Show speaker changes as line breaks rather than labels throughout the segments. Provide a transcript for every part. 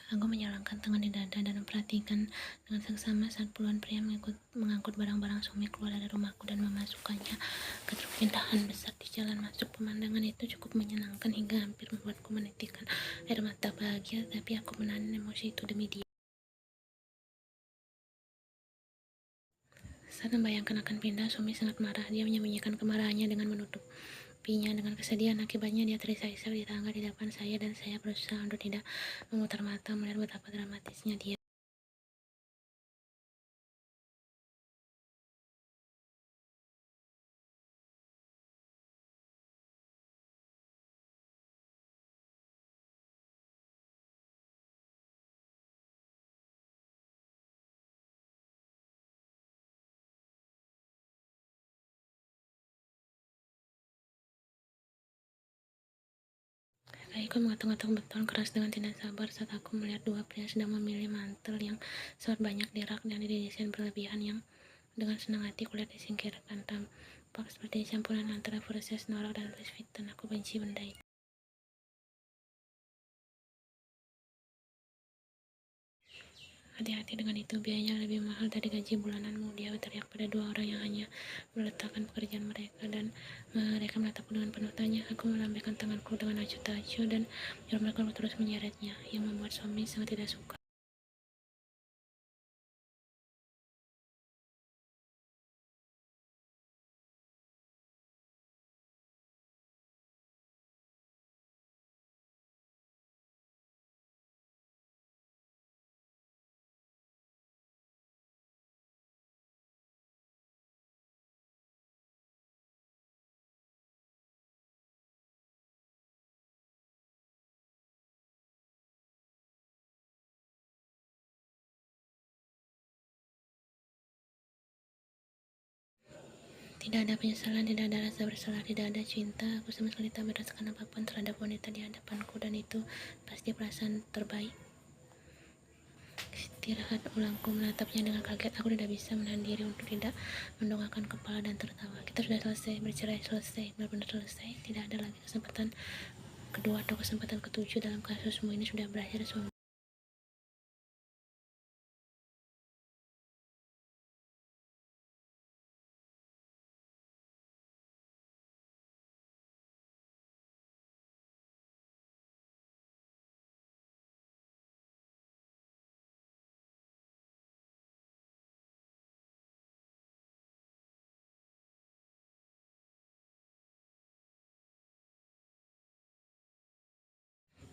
Aku menyalangkan tangan di dada dan memperhatikan dengan seksama saat puluhan pria mengangkut barang-barang suami keluar dari rumahku dan memasukkannya ke truk pindahan besar di jalan masuk. Pemandangan itu cukup menyenangkan hingga hampir membuatku menitikkan air mata bahagia, tapi aku menahan emosi itu demi dia. Saat membayangkan akan pindah, suami sangat marah. Dia menyembunyikan kemarahannya dengan menutupinya dengan kesedihan. Akibatnya dia terisak-isak di tangga di depan saya, dan saya berusaha untuk tidak memutar mata melihat betapa dramatisnya dia. Kakiku mengotak-ngotak beton keras dengan tidak sabar saat aku melihat dua pria sedang memilih mantel yang sangat banyak di rak dan didesain berlebihan yang dengan senang hati kulihat disingkirkan. Tampak seperti campuran antara Versace, norak, dan Louis Vuitton. Aku benci benda itu. Hati-hati dengan itu, biayanya lebih mahal dari gaji bulananmu, dia berteriak pada dua orang yang hanya meletakkan pekerjaan mereka, dan mereka menatapku dengan penuh tanya. Aku melambaikan tanganku dengan acuh-tak-acuh dan mereka terus menyeretnya, yang membuat suami sangat tidak suka. Tidak ada penyesalan, tidak ada rasa bersalah, tidak ada cinta. Aku sama sekali tak merasakan apapun terhadap wanita di hadapanku, dan itu pasti perasaan terbaik. Istirahat, ulangku menatapnya dengan kaget. Aku tidak bisa menahan diri untuk tidak mendongakkan kepala dan tertawa. Kita sudah selesai, bercerai selesai, benar-benar selesai. Tidak ada lagi kesempatan kedua atau kesempatan ketujuh dalam kasus. Semua ini sudah berakhir, suami.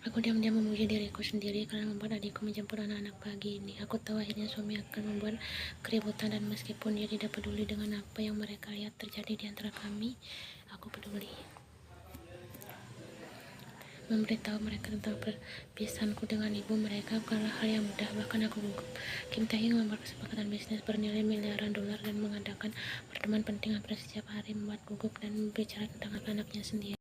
Aku diam-diam memuji diriku sendiri karena membuat adikku menjemput anak-anak pagi ini. Aku tahu akhirnya suami akan membuat keributan, dan meskipun dia tidak peduli dengan apa yang mereka lihat terjadi di antara kami, aku peduli. Memberitahu mereka tentang perpisahanku dengan ibu mereka bukanlah hal yang mudah, bahkan aku gugup. Kim Tae-hyung membuat kesepakatan bisnis bernilai miliaran dolar dan mengadakan pertemuan penting hampir setiap hari, membuat gugup dan berbicara tentang anaknya sendiri.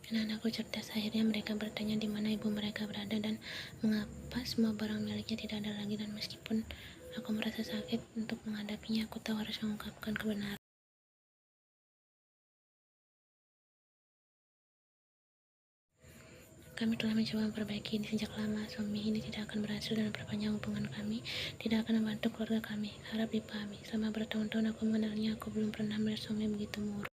Dan anakku cerdas. Akhirnya mereka bertanya di mana ibu mereka berada dan mengapa semua barang miliknya tidak ada lagi, dan meskipun aku merasa sakit untuk menghadapinya, aku tahu harus mengungkapkan kebenaran. Kami telah mencoba memperbaiki ini sejak lama. Suami ini tidak akan berhasil dan memperpanjang hubungan kami, tidak akan membantu keluarga kami. Harap dipahami, selama bertahun-tahun aku mengenalnya, aku belum pernah melihat suami begitu murung.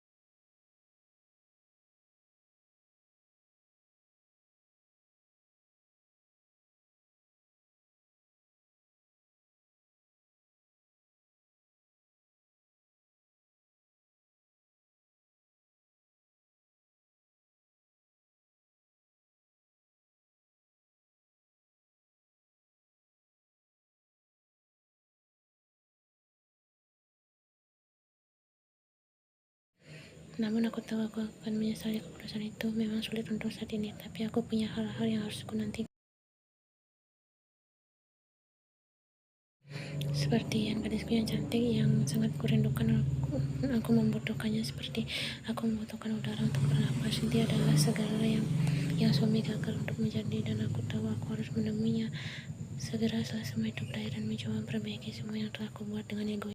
Namun aku tahu aku akan menyesali keputusan itu. Memang sulit untuk saat ini, tapi aku punya hal-hal yang harus aku nanti. seperti yang gadisku yang cantik yang sangat kurindukan. Aku membutuhkannya seperti aku membutuhkan udara untuk bernapas. Dia adalah segala yang suami gagal untuk menjadi, dan aku tahu aku harus menemuinya segera setelah semua itu berakhir dan mencoba memperbaiki semua yang telah aku buat dengan egois.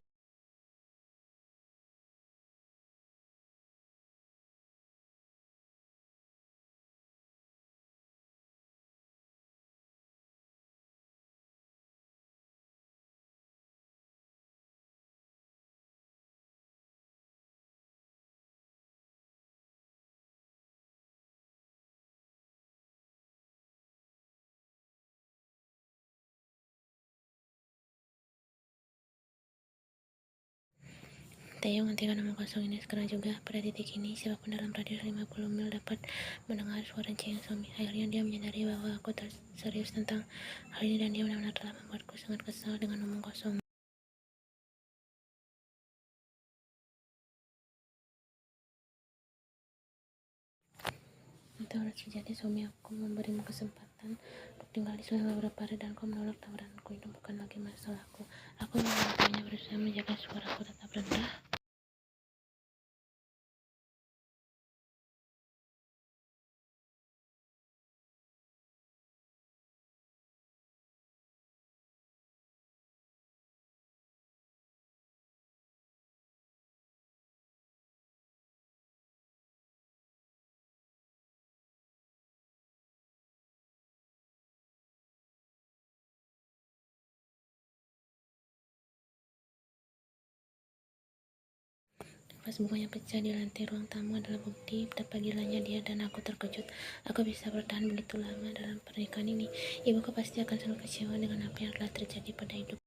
Tayung hentikan omong kosong ini sekarang juga. Pada titik ini, siapapun dalam radius 50 mil dapat mendengar suara cengeng suami. Akhirnya dia menyadari bahwa aku serius tentang hal ini, dan dia benar-benar telah membuatku sangat kesal dengan omong kosong. Itu harus terjadi. Suami aku memberimu kesempatan untuk tinggal di sana beberapa hari, dan kau menolak tawaranku. Itu bukan lagi masalahku. Aku hanya berusaha menjaga suaraku tetap rendah. Vas bunganya pecah di lantai ruang tamu adalah bukti betapa gilanya dia, dan aku terkejut. Aku bisa bertahan begitu lama dalam pernikahan ini. Ibuku pasti akan sangat kecewa dengan apa yang telah terjadi pada hidup.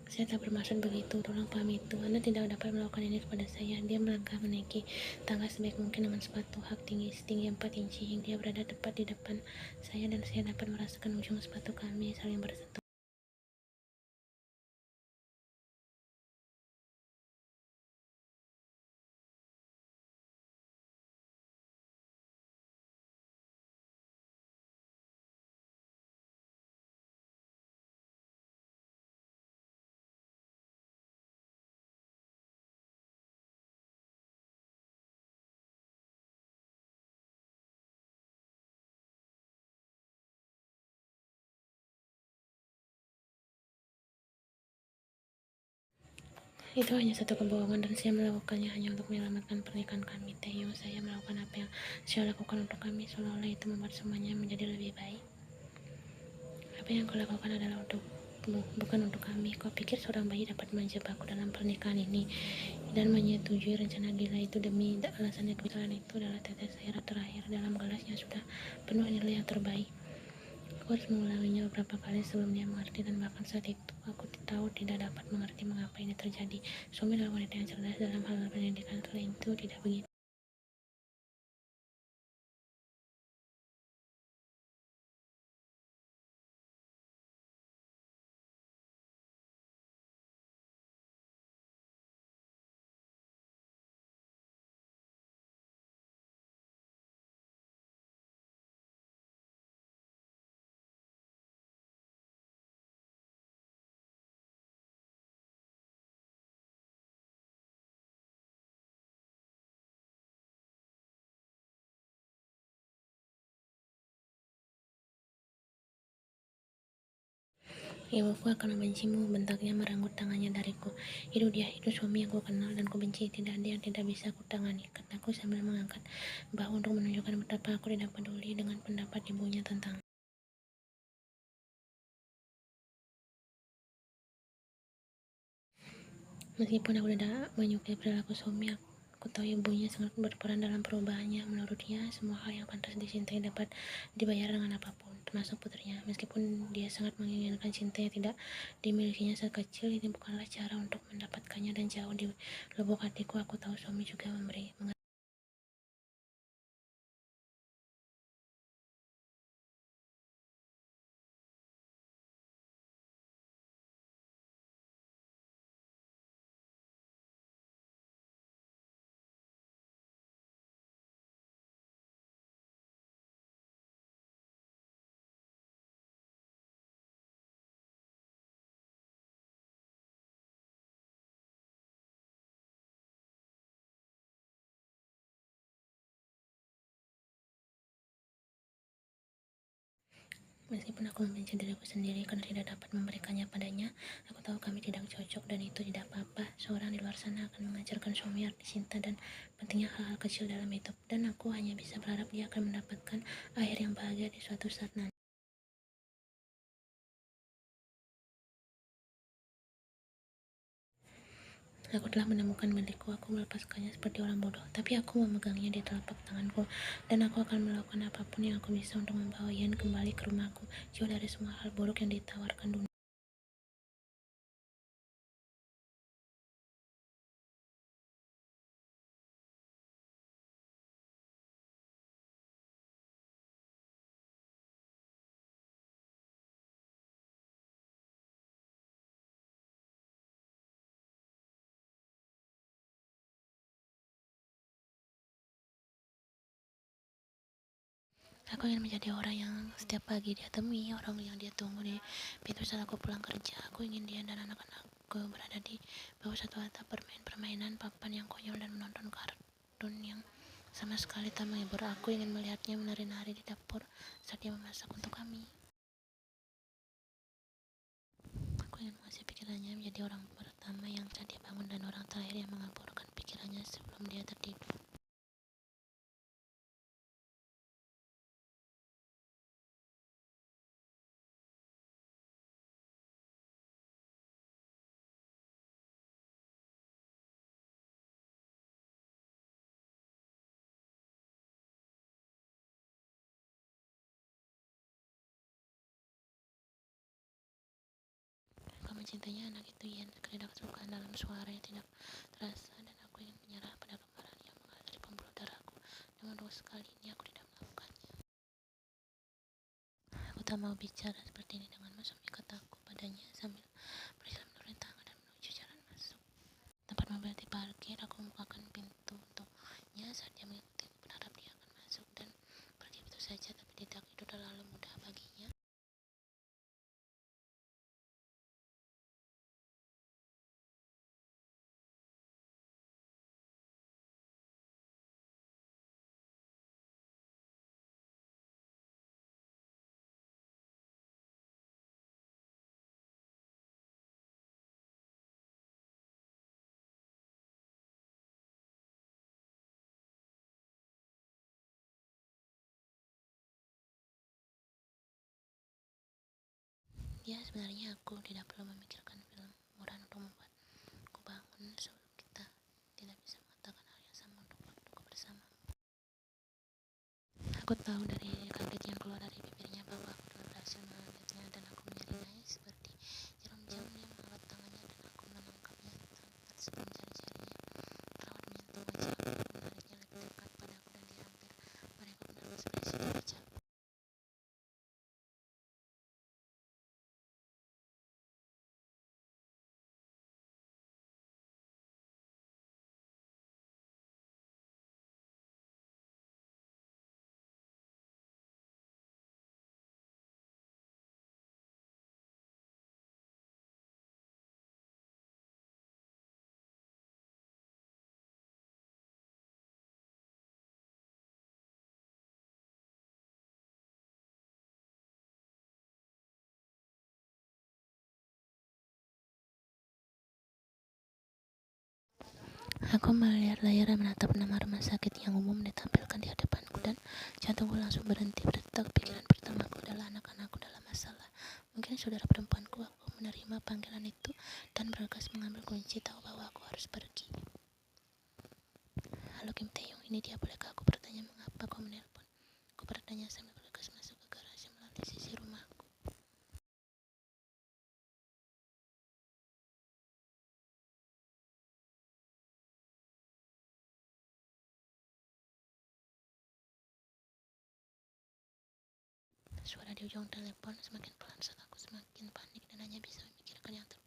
Saya tak bermaksud begitu, tolong pahami itu. Anda tidak dapat melakukan ini kepada saya. Dia melangkah menaiki tangga sebaik mungkin dengan sepatu hak tinggi setinggi 4 inci hingga dia berada tepat di depan saya, dan saya dapat merasakan ujung sepatu kami saling bersentuh. Itu hanya satu kebohongan, dan saya melakukannya hanya untuk menyelamatkan pernikahan kami. Taeyong, saya melakukan apa yang saya lakukan untuk kami, seolah-olah itu membuat semuanya menjadi lebih baik. Apa yang kau lakukan adalah untukmu, bukan untuk kami. Kau pikir seorang bayi dapat menjebakku dalam pernikahan ini dan menyetujui rencana gila itu demi alasannya kebetulan itu adalah tetes air terakhir dalam gelas yang sudah penuh nilai yang terbaik. Aku harus mengulanginya beberapa kali sebelum dia mengerti, dan bahkan saat itu aku tahu tidak dapat mengerti mengapa ini terjadi. Suami adalah wanita yang cerdas dalam hal pendidikan, setelah itu tidak begitu. Ibuku akan membencimu, bentaknya merenggut tangannya dariku. Itu dia, itu suami yang kukenal dan kubenci. Tidak ada yang tidak bisa kutangani, kataku sambil mengangkat bahu untuk menunjukkan betapa aku tidak peduli dengan pendapat ibunya tentang. Meskipun aku tidak menyukai perilaku suami, aku tahu ibunya sangat berperan dalam perubahannya. Menurutnya, semua hal yang pantas dicintai dapat dibayar dengan apapun, termasuk putrinya. Meskipun dia sangat menginginkan cinta yang tidak dimilikinya saat kecil, ini bukanlah cara untuk mendapatkannya, dan jauh di lubuk hatiku aku tahu suami juga mengerti. Meskipun aku membenci diriku sendiri karena tidak dapat memberikannya padanya, aku tahu kami tidak cocok dan itu tidak apa-apa. Seorang di luar sana akan mengajarkan suami arti cinta dan pentingnya hal-hal kecil dalam hidup, dan aku hanya bisa berharap dia akan mendapatkan akhir yang bahagia di suatu saat nanti. Aku telah menemukan milikku, aku melepaskannya seperti orang bodoh, tapi aku memegangnya di telapak tanganku, dan aku akan melakukan apapun yang aku bisa untuk membawa Ian kembali ke rumahku, jauh dari semua hal buruk yang ditawarkan dunia. Aku ingin menjadi orang yang setiap pagi dia temui, orang yang dia tunggu di pintu saat aku pulang kerja. Aku ingin dia dan anak-anakku berada di bawah satu atap, bermain permainan papan yang konyol dan menonton kartun yang sama sekali tak menghibur. Aku ingin melihatnya menari-nari di dapur saat dia memasak untuk kami. Aku ingin mengasihi pikirannya menjadi orang pertama yang saat dia bangun dan orang terakhir yang mengaburkan pikirannya sebelum dia tertidur. Aku mencintainya anak itu, Ian, sekali kesukaan dalam suara yang tidak terasa, dan aku ingin menyerah pada kemarahan yang mengalir dari pembuluh darahku. Namun untuk sekali ini aku tidak melakukannya. Aku tak mau bicara seperti ini denganmu, suami, kataku padanya sambil berjalan menuruni tangga dan menuju jalan masuk. Tempat mobil diparkir, aku membukakan pintu untuknya saat dia mengikuti. Aku berharap dia akan masuk dan pergi begitu saja, tapi tidak, itu terlalu mudah baginya. Ya, sebenarnya aku tidak perlu memikirkan film murah untuk membuatku bangun sebelum kita tidak bisa mengatakan hal yang sama untuk waktuku bersama. Aku tahu dari kaget yang keluar dari bibirnya bahwa aku telah berhasil mengambilnya, dan aku menyeringai seperti jarum jam yang menghangat tangannya, dan aku menangkapnya tepat sebelum jari-jarinya terawat menyentuh wajahku. Aku menariknya lebih dekat padaku dan dia hampir merengkuh bersih di wajahku. Aku melihat layar dan menatap nama rumah sakit yang umum ditampilkan di hadapanku, dan jantungku langsung berhenti berdetak. Pikiran pertamaku adalah anak-anakku dalam masalah. Mungkin saudara perempuanku. Aku menerima panggilan itu dan bergegas mengambil kunci, tahu bahwa aku harus pergi. Halo Kim Taeyong, ini dia. Bolehkah aku bertanya mengapa kau menelpon? Aku bertanya sambil bergegas masuk ke garasi melalui sisi rumahku. Suara di ujung telepon semakin pelan saat aku semakin panik dan hanya bisa memikirkan yang terjadi.